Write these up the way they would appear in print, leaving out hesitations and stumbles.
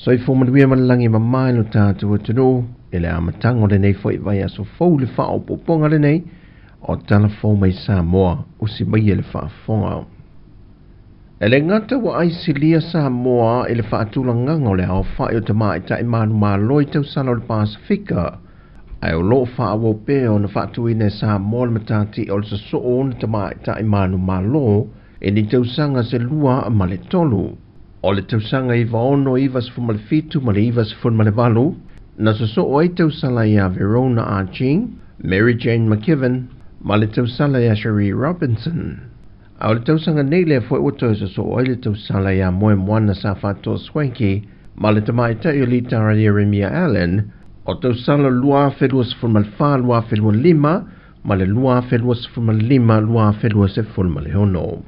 So I fōman wia malangi mamai lo tātua tunu, ele a matango le nei fo I vai aso fau le wha o poponga le nei, o tala fō mai Sāmoa, usi mai ele wha fonga. Ele ngata wa aisilia Sāmoa ele wha atulanganga le au wha o te mai ta imanu māloi tau sala o le Pasifika, ai o loo wha awo peo na wha atuine Sāmoa le matati o le saso o na te mai ta imanu mālo, e ni tausanga se lua a male tolu. O le tausanga I vaono iwa se fumale fitu male iwa se fumale valu, na saso o ai tausala ia Verona Arching, Mary Jane McKibben, ma le tausala ia Sherry Robinson. A o le tausanga nei lea fwe uto saso o ai le tausala ia moe moana sa whato Swanky, ma le tamaita I o li tara Jeremiah Allen, o tausala lua whelua se fumale wha lua whelua lima, ma le lua whelua se fumale lima lua whelua se fumale hono.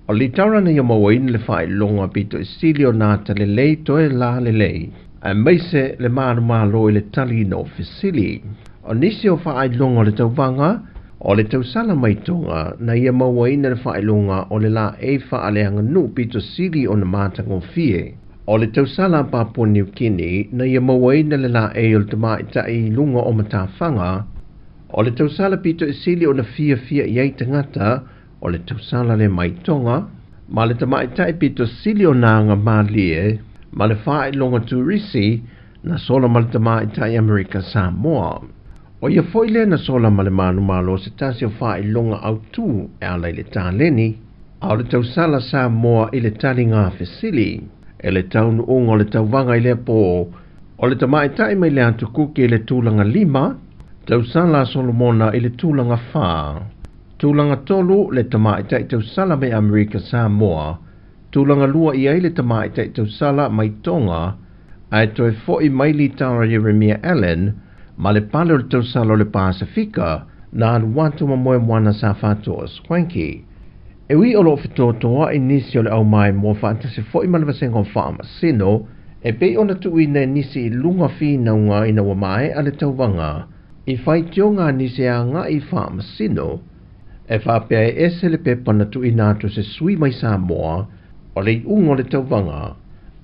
O li taura na ia mawain le whae longa pito I sili o nāta le lei toe la le lei. A meise le maru malo I le tali no fisili. O nisi o whae longa le tauvanga, o le tausala mai tonga na ia mawain le whae longa o le la e wha le anga nu pito sili o na mātango fie. O le tausala Papua New Guinea na ia mawain le la e o le tamai tai lunga o matawhanga. O le tausala pito sili o na fia iei tangata, o le tausala le maitonga, ma le tamaitai pito sili o nanga malie, ma le whae longa turisi, na sola ma le tamaitai Amerika Sāmoa. O ia foile na sola ma le manu malo se tasi o whae longa au tu e ala I le tāleni, au le tausala Sāmoa I le tali ngā fesili, e le taunu unga o le tauwanga I le po, o le tamaitai mai le atu kuki I le tūlanga lima, tausala Solomona I le tūlanga wha. Tūlanga tolu le tamaitai tausala mai Amerika Sāmoa, tūlanga lua I ai le tamaitai tausala mai Tonga, ai toe fo'i mai li tara Jeremiah Allen, ma le pale o le tausala o le Pasifika, na anu watu mamoe mwana sa whātua Swanky. E wi o lo whitotoa I nisi o le au mai mo whaantasi fo'i malavasenga o whaama sino, e pei ona tui ne nisi I lunga whina unga ina wa mai a le tauwanga, I whai tionga nisi a nga I whaama sino, e whapea e ese le pepa na tu inato se sui mai Sāmoa, o le ungo le tauvanga,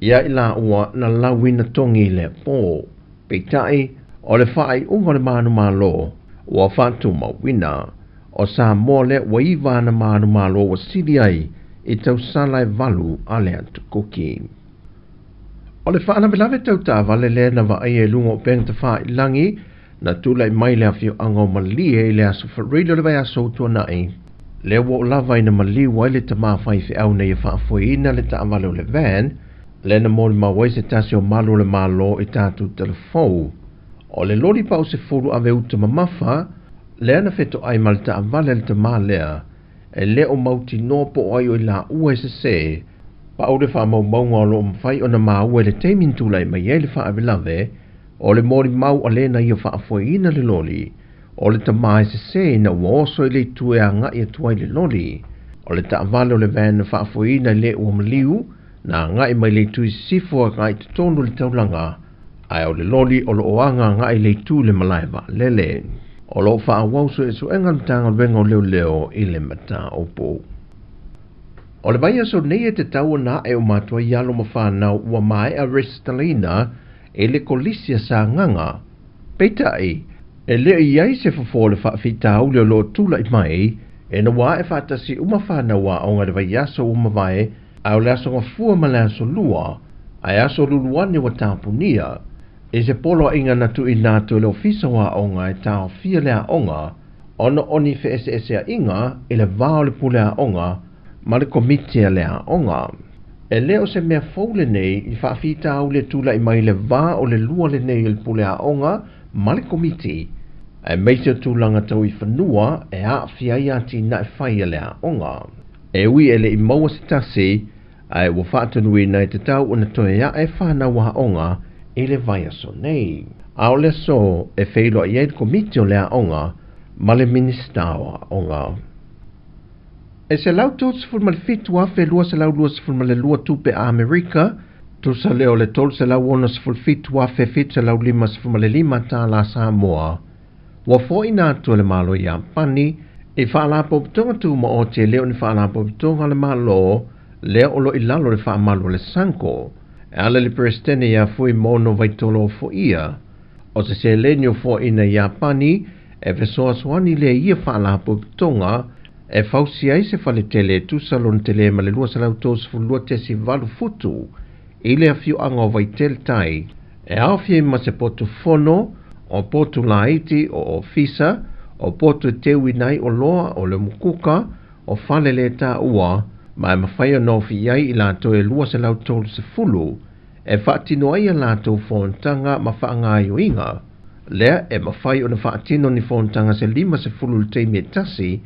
ia I la ua na lawina tongi le pō. Peitai, o le whaai ungo le manu malo, ua whatu mawina, o Sāmoa le waiva na manu malo wa sili ai, I tausala e valu a le atukuki. O le whaana velave tauta vale le na wa ai e lungo peng te whaai langi, na tula I mai lea fio ango malie I le aso wharilo le vai aso tua nai. Le wo lava ina mali wai le tama whai fi au nei whaafoi ina le taamalo le van, le na mōli mawai se tasi o malo le malo I tātu telefou. O le lori pao se furu ave uta mamafa, le ana feto ai mal taamale le tama lea, e le o mauti nopo ai o I la ua se se, pa o le wha mau maunga o lo mwhai o na maa ua le teimin tula I mai e le wha ave lave, o le mori mau a lena I o whaafoina le loli, o le tamai se na uoso I le tue a ngai atuai le loli, o le taavale o le vana whaafoina le ua maliu, na ngai mai le tui sifua ngai te tonu le taulanga, ai o le loli o lo oanga ngai le tu le malaiva lele, o lo whaawauso e so enga mtanga wenga leo leo I le mata opo. O le vai aso nei e te tau na e o matua ialo mawhanau ua mai a Restalina, e le kolisia sa nganga. Peitai, e leo iai se fafole whaafita au leo lo tula I mai, e na waa e whaatasi umawhana wa o ngare vai aso umawai, au le aso ngafua ma le aso lua, ai aso luluane wa tāpunia, e se polo inga na tu inato le ofisa wa o ngai tau fia le a onga, ono oni fe ese a inga, e le vao le pule a onga, ma le komitia le a onga. E leo se mea foule nei I whaafita au le tula I mai le vā o le lua le nei il pule a onga ma le komiti. E meise tūlanga tau I whanua e a whiai ati na e whaia le a onga. E ui ele I maua se tasi e ua whaatanui nei te tau una toe a e whanau a onga e le vai aso nei. A o le so e whailo I le komiti o le a onga ma le minista o a onga. E se lau tō se fulma le fitua fe lua se lau lua se fulma le lua tupe a Amerika, tō sa leo le tol se lau ona se ful fitua fe fit se lau lima se fulma le lima Tala Sāmoa. Wa fo ina tu le malo I Ampani, e whaala popitonga tu ma o te leo ni whaala popitonga le malo, leo olo I lalo le wha malo le sanko, ala le presidente ia fui mono vaitolo fo ia. O se lenio fo ina Japani, e fesoasoani le ia whaalapo tonga, e fausi ai se whaletele tusalon tele ma le lua salau tos fulua tesi valu futu, i le afiu anga o vaitel tai, e awhie ma se potu fono, o potu laiti o ofisa, o potu tewi nai o loa o le mukuka, o fale le ta ua, ma e mawhaia no fi ai i lato e lua salau tos se fulu, e whaatino ai a lato fontanga ma whaangai o inga, lea e mawhai o na whaatino ni fontanga se lima se fulu te me tasi,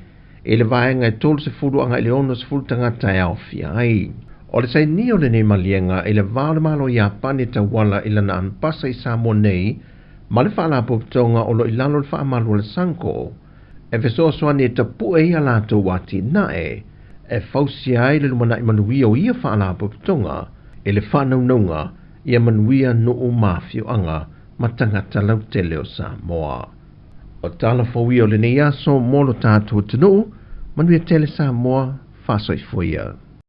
e le vaenga e tolu se fulu anga i le ono se fulu tangata e au fi ai. O le sai ni o le nei malienga e le vale malo i Japani ta wala i lana anpasa i Sāmoa nei, ma le whaala poptonga o lo i lalo le wha malu le sanko, e fesoa soani e tapu e ia lato wati nae, e fausi ai le lumana i manuia o ia whaala poptonga, e le whanaununga ia manuia no o mafio anga ma tangata lau tele o Sāmoa. O tala fawia o le nei aso molo tātua tunu, manuia tele Sāmoa, whasoi fuia.